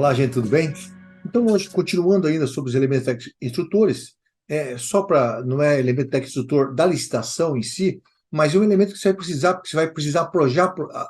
Olá, gente, tudo bem? Então, hoje, continuando ainda sobre os elementos instrutores, só para, não é elemento instrutor da licitação em si, mas é um elemento que você vai precisar, porque você vai precisar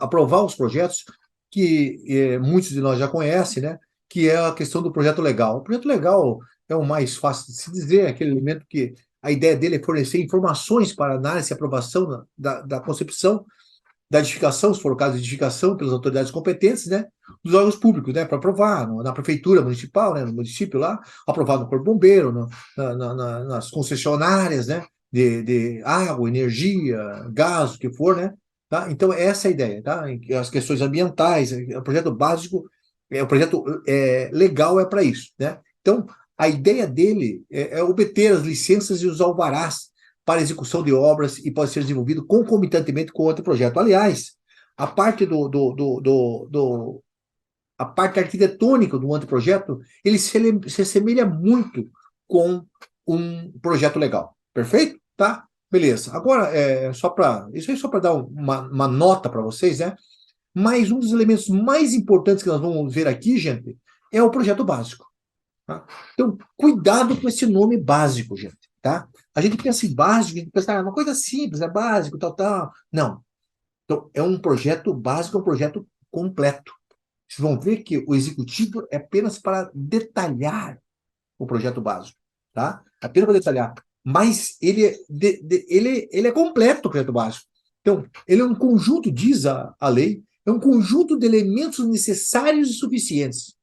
aprovar os projetos que muitos de nós já conhecem, né? Que é a questão do projeto legal. O projeto legal é o mais fácil de se dizer, é aquele elemento que a ideia dele é fornecer informações para análise e aprovação da concepção da edificação, se for o caso de edificação, pelas autoridades competentes, né, dos órgãos públicos, né, para aprovar na prefeitura municipal, né, no município lá, aprovar no Corpo Bombeiro, nas concessionárias, né, de água, energia, gás, o que for, né, tá? Então, essa é a ideia, tá? As questões ambientais, o projeto básico, o projeto legal é para isso, né? Então, a ideia dele é obter as licenças e os alvarás para execução de obras e pode ser desenvolvido concomitantemente com outro projeto. Aliás, a parte a parte arquitetônica do anteprojeto, ele se assemelha muito com um projeto legal. Perfeito? Tá? Beleza. Agora, isso aí é só para dar uma nota para vocês, né? Mas um dos elementos mais importantes que nós vamos ver aqui, gente, é o projeto básico. Tá? Então, cuidado com esse nome básico, gente. Tá? A gente pensa em básico, a gente pensa, uma coisa simples, é básico, tal, tal. Não. Então, é um projeto básico, é um projeto completo. Vocês vão ver que o executivo é apenas para detalhar o projeto básico. Tá? Apenas para detalhar. Mas ele é completo, o projeto básico. Então, ele é um conjunto, diz a lei, é um conjunto de elementos necessários e suficientes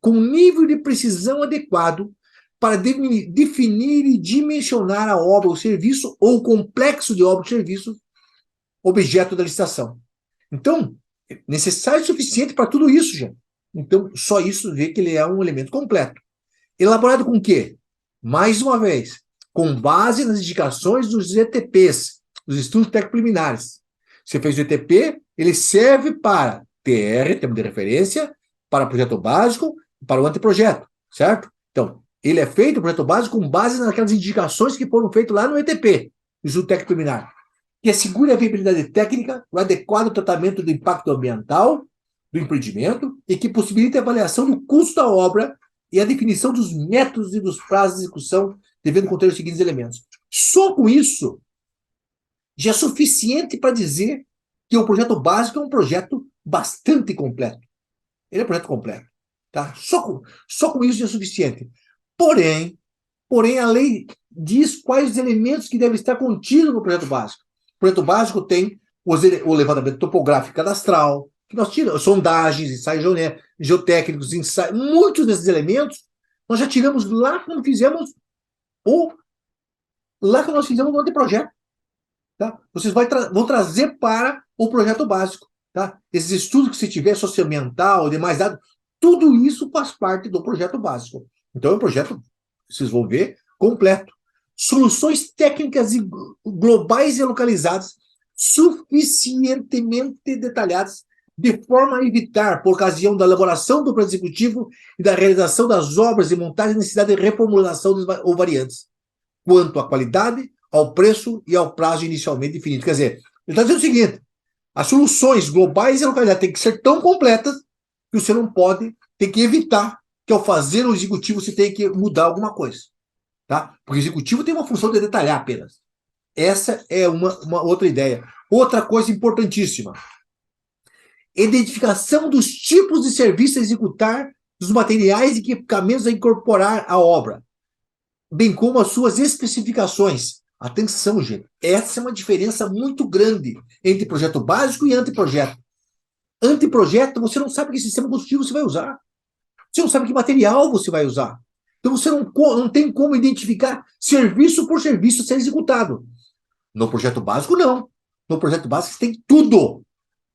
com nível de precisão adequado para definir e dimensionar a obra ou serviço ou o complexo de obra ou serviço objeto da licitação. Então, é necessário e suficiente para tudo isso, gente. Então, só isso vê que ele é um elemento completo. Elaborado com o quê? Mais uma vez, com base nas indicações dos ETPs, dos estudos técnico-preliminares. Você fez o ETP, ele serve para TR, termo de referência, para projeto básico, para o anteprojeto, certo? Então, ele é feito, o projeto básico, com base naquelas indicações que foram feitas lá no ETP, estudo técnico-preliminar, que assegure a viabilidade técnica, o adequado tratamento do impacto ambiental do empreendimento e que possibilite a avaliação do custo da obra e a definição dos métodos e dos prazos de execução, devendo conter os seguintes elementos. Só com isso, já é suficiente para dizer que o projeto básico é um projeto bastante completo. Ele é um projeto completo. Tá? Só com isso já é suficiente. Porém, a lei diz quais os elementos que devem estar contidos no projeto básico. O projeto básico tem o levantamento topográfico cadastral, que nós tiramos, sondagens, ensaios geotécnicos, muitos desses elementos nós já tiramos lá quando fizemos o anteprojeto. Tá? Vocês vão trazer para o projeto básico. Tá? Esses estudos que você tiver, socioambiental, demais dados, tudo isso faz parte do projeto básico. Então é um projeto, vocês vão ver, completo. Soluções técnicas globais e localizadas, suficientemente detalhadas, de forma a evitar, por ocasião da elaboração do plano executivo e da realização das obras e montagem, necessidade de reformulação ou variantes, quanto à qualidade, ao preço e ao prazo inicialmente definido. Quer dizer, ele está dizendo o seguinte, as soluções globais e localizadas têm que ser tão completas que você não pode, tem que evitar que ao fazer o executivo você tenha que mudar alguma coisa. Tá? Porque o executivo tem uma função de detalhar apenas. Essa é uma outra ideia. Outra coisa importantíssima. Identificação dos tipos de serviços a executar, dos materiais e equipamentos a incorporar à obra, bem como as suas especificações. Atenção, gente. Essa é uma diferença muito grande entre projeto básico e anteprojeto. Anteprojeto, você não sabe que sistema construtivo você vai usar. Você não sabe que material você vai usar. Então você não tem como identificar serviço por serviço ser executado. No projeto básico, não. No projeto básico você tem tudo.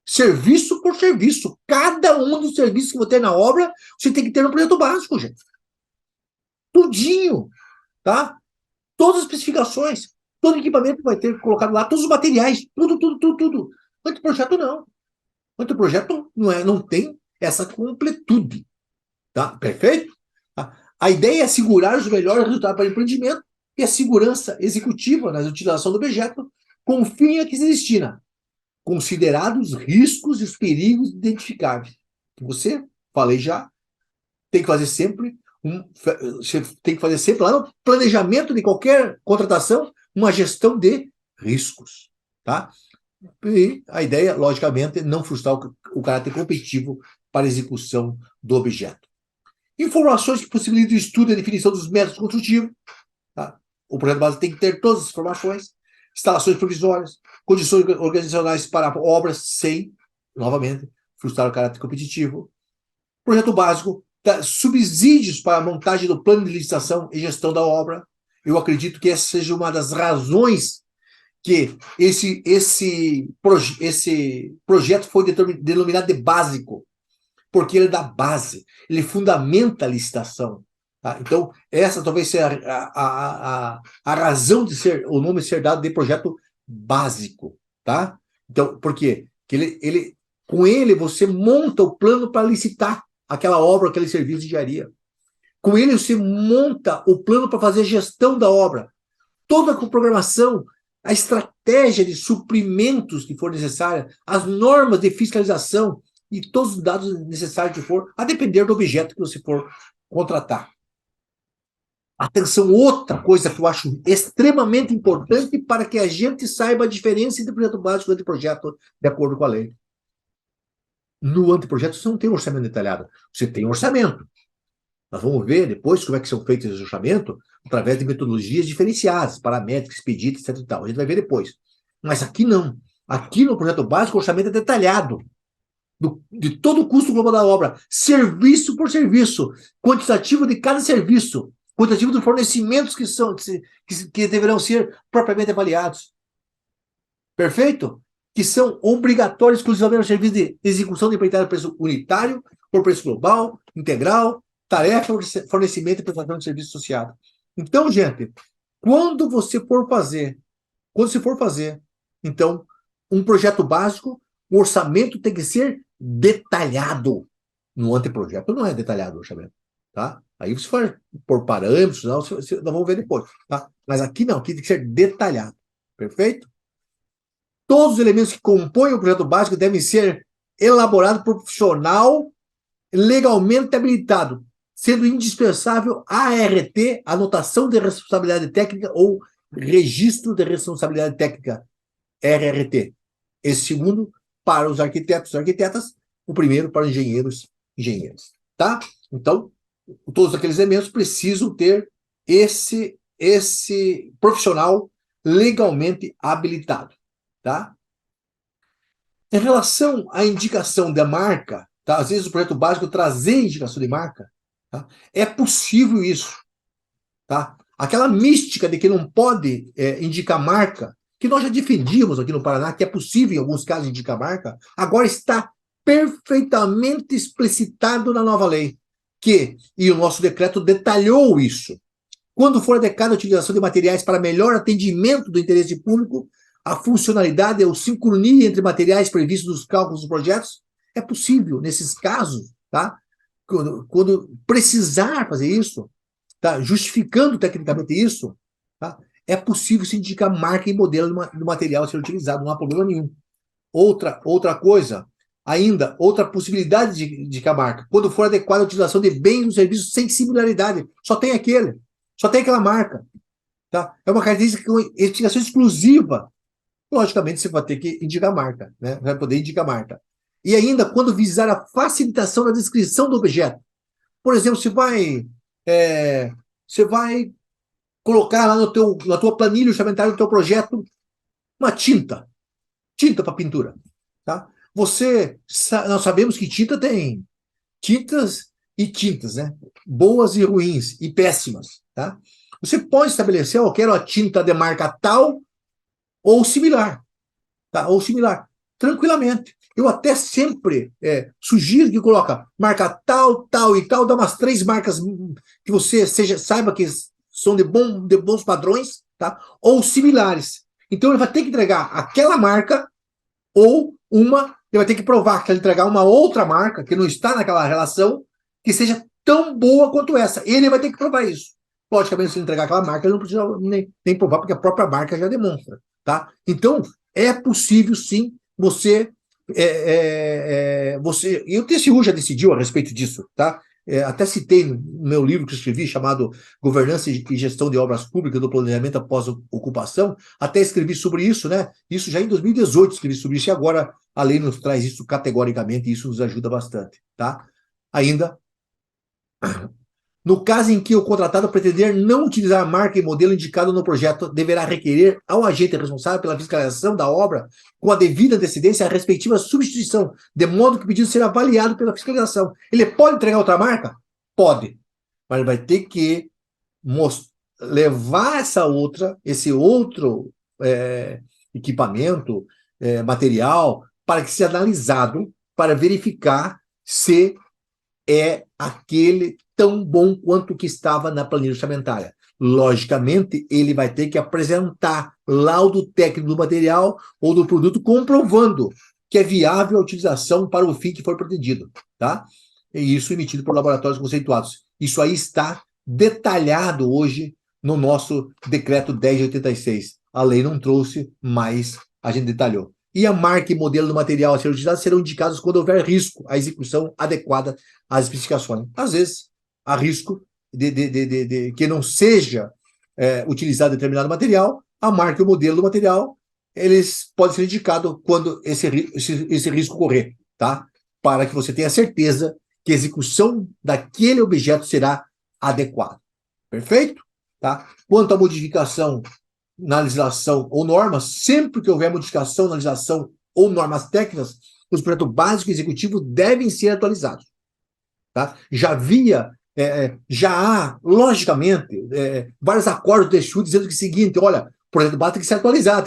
Serviço por serviço. Cada um dos serviços que você tem na obra, você tem que ter no projeto básico, gente. Tudinho. Tá? Todas as especificações. Todo equipamento vai ter colocado lá, todos os materiais, tudo. Anteprojeto não. Anteprojeto não tem essa completude. Tá? Perfeito? A ideia é assegurar os melhores resultados para o empreendimento e a segurança executiva na utilização do objeto com o fim a que se destina, considerados os riscos e os perigos identificáveis. Que você, falei já, tem que fazer sempre você tem que fazer sempre lá no planejamento de qualquer contratação uma gestão de riscos, tá? E a ideia, logicamente, é não frustrar o caráter competitivo para a execução do objeto. Informações que possibilitam o estudo e a definição dos métodos construtivos. Tá? O projeto base tem que ter todas as informações, instalações provisórias, condições organizacionais para obras sem, novamente, frustrar o caráter competitivo. Projeto básico, subsídios para a montagem do plano de licitação e gestão da obra. Eu acredito que essa seja uma das razões que esse projeto foi denominado de básico, porque ele dá base, ele fundamenta a licitação. Tá? Então, essa talvez seja a razão de ser o nome ser dado de projeto básico. Tá? Então, por quê? Porque com ele você monta o plano para licitar aquela obra, aquele serviço de engenharia. Com ele você monta o plano para fazer a gestão da obra. Toda a programação, a estratégia de suprimentos que for necessária, as normas de fiscalização e todos os dados necessários que for, a depender do objeto que você for contratar. Atenção, outra coisa que eu acho extremamente importante para que a gente saiba a diferença entre projeto básico e anteprojeto, de acordo com a lei. No anteprojeto você não tem orçamento detalhado, você tem orçamento. Nós vamos ver depois como é que são feitos os orçamentos através de metodologias diferenciadas, paramétricas, expedidas, etc. E tal. A gente vai ver depois. Mas aqui não. Aqui no projeto básico o orçamento é detalhado. De todo o custo global da obra, serviço por serviço, quantitativo de cada serviço, quantitativo dos fornecimentos que deverão ser propriamente avaliados. Perfeito? Que são obrigatórios exclusivamente no serviço de execução de empreitada por preço unitário, por preço global, integral, tarefa, fornecimento e prestação de serviço associado. Então, gente, quando você for fazer, então, um projeto básico, o orçamento tem que ser detalhado. No anteprojeto não é detalhado o orçamento, tá? Aí você for por parâmetros, nós vamos ver depois, tá? Mas aqui não, aqui tem que ser detalhado. Perfeito? Todos os elementos que compõem o projeto básico devem ser elaborados por profissional legalmente habilitado, sendo indispensável ART, anotação de responsabilidade técnica ou registro de responsabilidade técnica, RRT. Esse segundo para os arquitetos e arquitetas, o primeiro para engenheiros e engenheiras. Tá? Então, todos aqueles elementos precisam ter esse profissional legalmente habilitado. Tá? Em relação à indicação da marca, tá? Às vezes o projeto básico trazer indicação de marca, tá? É possível isso. Tá? Aquela mística de que não pode indicar marca, que nós já defendíamos aqui no Paraná, que é possível em alguns casos indicar marca, agora está perfeitamente explicitado na nova lei, e o nosso decreto detalhou isso. Quando for adequada a utilização de materiais para melhor atendimento do interesse público, a funcionalidade ou sincronia entre materiais previstos nos cálculos dos projetos, é possível, nesses casos, tá? Quando precisar fazer isso, tá? Justificando tecnicamente isso, tá? É possível se indicar marca e modelo do material a ser utilizado, não há problema nenhum. Outra coisa, ainda, outra possibilidade de indicar marca, quando for adequada a utilização de bens ou serviços sem similaridade, só tem aquela marca. Tá? É uma característica com identificação exclusiva. Logicamente, você vai ter que indicar a marca, né? Vai poder indicar a marca. E ainda, quando visar a facilitação da descrição do objeto. Por exemplo, você vai colocar lá na tua planilha orçamentária do teu projeto uma tinta para pintura. Tá? Nós sabemos que tinta tem tintas e tintas, né? Boas e ruins, e péssimas. Tá? Você pode estabelecer, eu quero a tinta de marca tal ou similar, tá? Ou similar, tranquilamente. Eu até sempre sugiro que coloca marca tal, tal e tal, dá umas 3 marcas que você saiba que são de bons padrões, tá? Ou similares. Então ele vai ter que entregar aquela marca ou ele vai ter que provar que ele entregar uma outra marca que não está naquela relação, que seja tão boa quanto essa. Ele vai ter que provar isso. Logicamente, se ele entregar aquela marca, ele não precisa nem provar, porque a própria marca já demonstra. Tá? Então, é possível, sim, você... E o TCU já decidiu a respeito disso. Tá? até citei no meu livro que eu escrevi, chamado Governança e Gestão de Obras Públicas do Planejamento após Ocupação, até escrevi sobre isso, né? Isso já em 2018 escrevi sobre isso, e agora a lei nos traz isso categoricamente, e isso nos ajuda bastante, tá? Ainda, no caso em que o contratado pretender não utilizar a marca e modelo indicado no projeto, deverá requerer ao agente responsável pela fiscalização da obra, com a devida antecedência, a respectiva substituição, de modo que o pedido será avaliado pela fiscalização. Ele pode entregar outra marca? Pode. Mas ele vai ter que levar esse outro equipamento, material, para que seja analisado, para verificar se é aquele tão bom quanto o que estava na planilha orçamentária. Logicamente, ele vai ter que apresentar laudo técnico do material ou do produto comprovando que é viável a utilização para o fim que foi pretendido, tá? E isso emitido por laboratórios conceituados. Isso aí está detalhado hoje no nosso decreto 1086. A lei não trouxe, mas a gente detalhou. E a marca e modelo do material a ser utilizado serão indicados quando houver risco à execução adequada às especificações. Às vezes, há risco de que não seja utilizado determinado material, a marca e o modelo do material, eles podem ser indicados quando esse risco ocorrer, tá? Para que você tenha certeza que a execução daquele objeto será adequada. Perfeito? Tá? Quanto à modificação na legislação ou normas, sempre que houver modificação na legislação ou normas técnicas, os projetos básicos e executivos devem ser atualizados. Tá? Já há, logicamente, vários acordos de estudo dizendo o seguinte: olha, o projeto básico tem que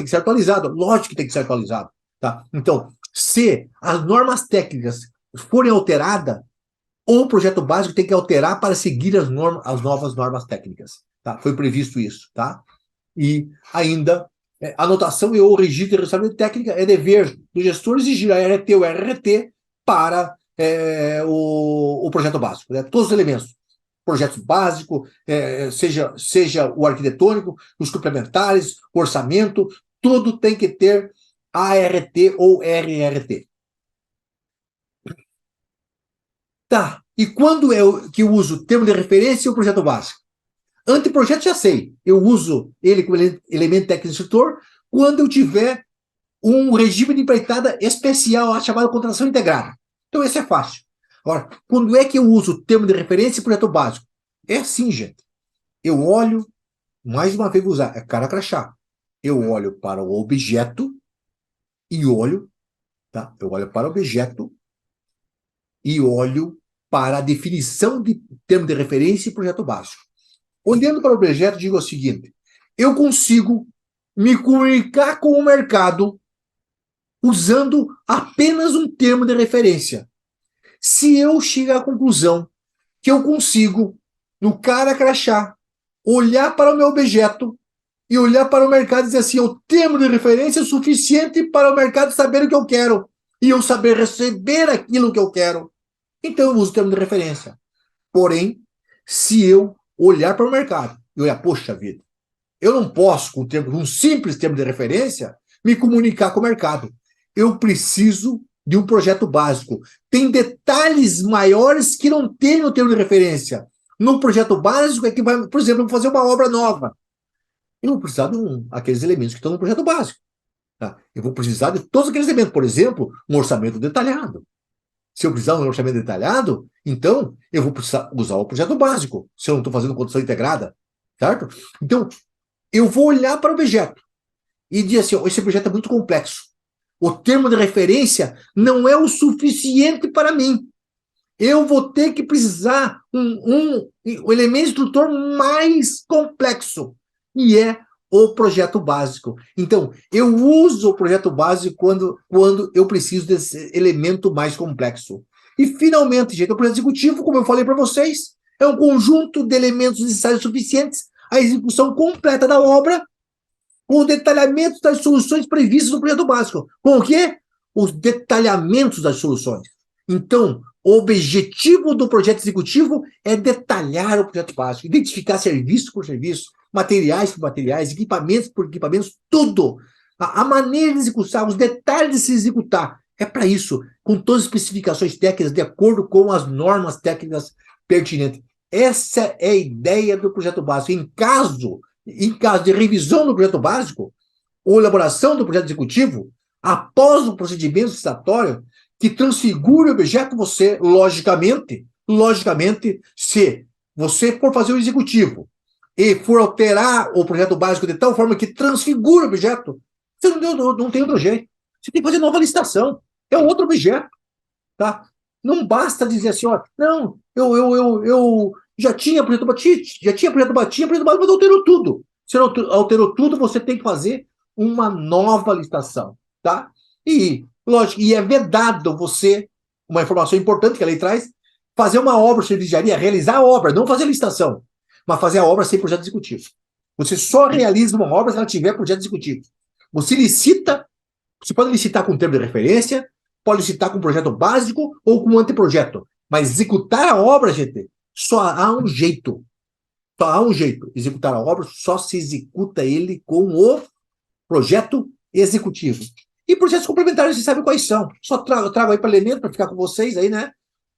ser atualizado, lógico que tem que ser atualizado. Tá? Então, se as normas técnicas forem alteradas, o projeto básico tem que alterar para seguir as novas normas técnicas. Tá? Foi previsto isso. Tá? E ainda, anotação e ou registro de responsabilidade técnica é dever do gestor exigir a RT ou RRT para o projeto básico. Né? Todos os elementos. Projeto básico, seja o arquitetônico, os complementares, o orçamento, tudo tem que ter ART ou RRT. Tá, e quando que eu uso o termo de referência e o projeto básico? Anteprojeto já sei, eu uso ele como elemento técnico instrutor quando eu tiver um regime de empreitada especial, chamado contratação integrada. Então, esse é fácil. Agora, quando é que eu uso o termo de referência e projeto básico? É assim, gente. Eu olho, mais uma vez vou usar, é cara crachá. Eu olho para o objeto e olho, tá? Eu olho para o objeto e olho para a definição de termo de referência e projeto básico. Olhando para o objeto, digo o seguinte: eu consigo me comunicar com o mercado usando apenas um termo de referência. Se eu chegar à conclusão que eu consigo, no cara crachá, olhar para o meu objeto e olhar para o mercado e dizer assim: o termo de referência é suficiente para o mercado saber o que eu quero e eu saber receber aquilo que eu quero, então eu uso o termo de referência. Porém, se eu olhar para o mercado e olhar, poxa vida, eu não posso, com um simples termo de referência, me comunicar com o mercado. Eu preciso de um projeto básico. Tem detalhes maiores que não tem no termo de referência. No projeto básico é que vai, por exemplo, fazer uma obra nova. Eu vou precisar daqueles elementos que estão no projeto básico. Tá? Eu vou precisar de todos aqueles elementos. Por exemplo, um orçamento detalhado. Se eu precisar de um orçamento detalhado, então eu vou precisar usar o projeto básico, se eu não estou fazendo condição integrada, certo? Então, eu vou olhar para o objeto e dizer assim: esse objeto é muito complexo. O termo de referência não é o suficiente para mim. Eu vou ter que precisar um elemento instrutor mais complexo, e é o projeto básico. Então, eu uso o projeto básico quando eu preciso desse elemento mais complexo. E, finalmente, gente, o projeto executivo, como eu falei para vocês, é um conjunto de elementos necessários suficientes à execução completa da obra, com o detalhamento das soluções previstas no projeto básico. Com o quê? Os detalhamentos das soluções. Então, o objetivo do projeto executivo é detalhar o projeto básico, identificar serviço por serviço, materiais por materiais, equipamentos por equipamentos, tudo. A maneira de executar, os detalhes de se executar. É para isso, com todas as especificações técnicas, de acordo com as normas técnicas pertinente. Essa é a ideia do projeto básico. Em caso de revisão do projeto básico, ou elaboração do projeto executivo, após o procedimento licitatório, que transfigure o objeto, você, logicamente, se você for fazer o executivo e for alterar o projeto básico de tal forma que transfigure o objeto, você não tem outro jeito. Você tem que fazer nova licitação. É outro objeto, tá? Não basta dizer assim, ó, não, eu já tinha projeto batido, mas alterou tudo. Se alterou tudo, você tem que fazer uma nova licitação, tá? E, lógico, e é vedado você, uma informação importante que a lei traz, fazer uma obra de serviçaria, realizar a obra, não fazer licitação, mas fazer a obra sem projeto executivo. Você só realiza uma obra se ela tiver projeto executivo. Você licita, você pode licitar com termo de referência, pode licitar com projeto básico ou com anteprojeto. Mas executar a obra, gente, só há um jeito. Só há um jeito. Executar a obra só se executa ele com o projeto executivo. E projetos complementares, vocês sabem quais são. Só trago aí para elemento, para ficar com vocês aí, né?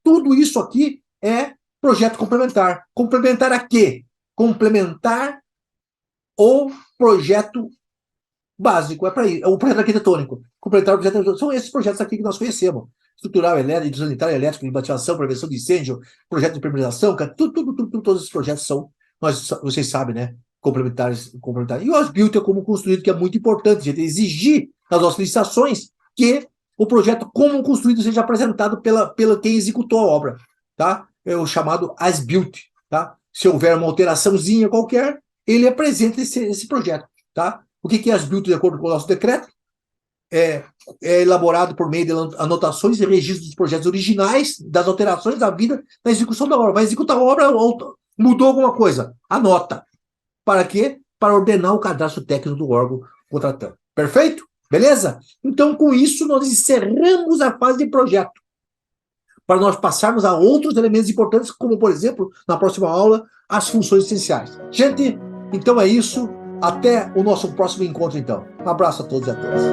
Tudo isso aqui é projeto complementar. Complementar a quê? Complementar o projeto básico, é para isso. É o projeto arquitetônico. Complementar o projeto arquitetônico. São esses projetos aqui que nós conhecemos. Estrutural, elétrico, sanitário, elétrico, climatização, prevenção de incêndio, projeto de impermeabilização, todos esses projetos são, vocês sabem, né? Complementares. E o as-built é como construído, que é muito importante, gente, exigir nas nossas licitações que o projeto como construído seja apresentado pela quem executou a obra, tá? É o chamado as-built, tá? Se houver uma alteraçãozinha qualquer, ele apresenta esse projeto, tá? O que é as-built de acordo com o nosso decreto? É elaborado por meio de anotações e registros dos projetos originais, das alterações da vida na execução da obra. Vai executar a obra, mudou alguma coisa, anota. Para quê? Para ordenar o cadastro técnico do órgão contratante. Perfeito? Beleza? Então, com isso, nós encerramos a fase de projeto. Para nós passarmos a outros elementos importantes, como, por exemplo, na próxima aula, as funções essenciais. Gente, então é isso. Até o nosso próximo encontro, então. Um abraço a todos e a todas.